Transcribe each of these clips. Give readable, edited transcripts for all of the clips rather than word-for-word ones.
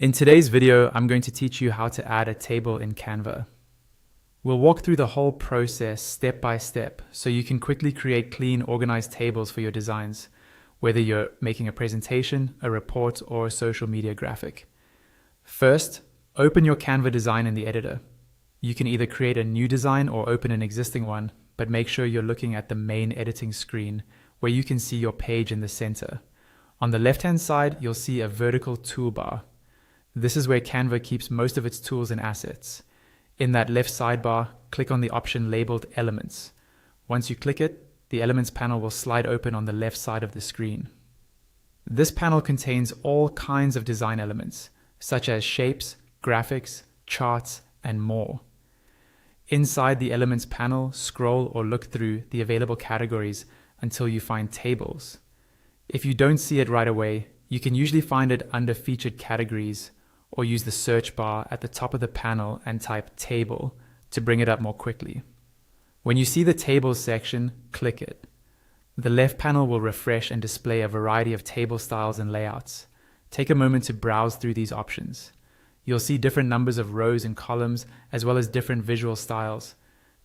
In today's video, I'm going to teach you how to add a table in Canva. We'll walk through the whole process step by step so you can quickly create clean, organized tables for your designs, whether you're making a presentation, a report, or a social media graphic. First, open your Canva design in the editor. You can either create a new design or open an existing one, but make sure you're looking at the main editing screen where you can see your page in the center. On the left-hand side, you'll see a vertical toolbar. This is where Canva keeps most of its tools and assets. In that left sidebar, click on the option labeled Elements. Once you click it, the Elements panel will slide open on the left side of the screen. This panel contains all kinds of design elements, such as shapes, graphics, charts, and more. Inside the Elements panel, scroll or look through the available categories until you find Tables. If you don't see it right away, you can usually find it under Featured Categories, or use the search bar at the top of the panel and type Table to bring it up more quickly. When you see the Tables section, click it. The left panel will refresh and display a variety of table styles and layouts. Take a moment to browse through these options. You'll see different numbers of rows and columns, as well as different visual styles.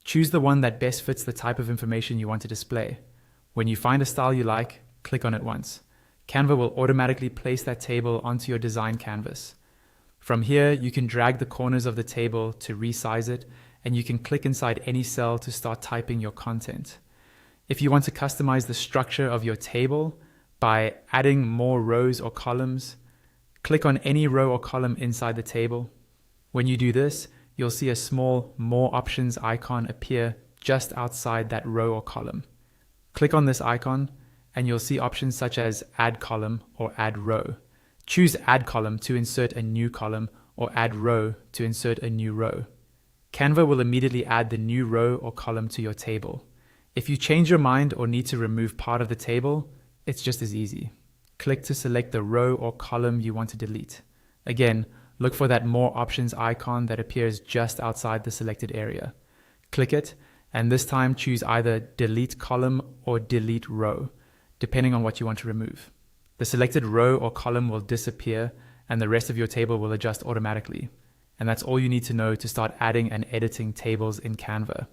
Choose the one that best fits the type of information you want to display. When you find a style you like, click on it once. Canva will automatically place that table onto your design canvas. From here, you can drag the corners of the table to resize it, and you can click inside any cell to start typing your content. If you want to customize the structure of your table by adding more rows or columns, click on any row or column inside the table. When you do this, you'll see a small More Options icon appear just outside that row or column. Click on this icon, and you'll see options such as Add Column or Add Row. Choose Add Column to insert a new column, or Add Row to insert a new row. Canva will immediately add the new row or column to your table. If you change your mind or need to remove part of the table, it's just as easy. Click to select the row or column you want to delete. Again, look for that More Options icon that appears just outside the selected area. Click it, and this time choose either Delete Column or Delete Row, depending on what you want to remove. The selected row or column will disappear, and the rest of your table will adjust automatically. And that's all you need to know to start adding and editing tables in Canva.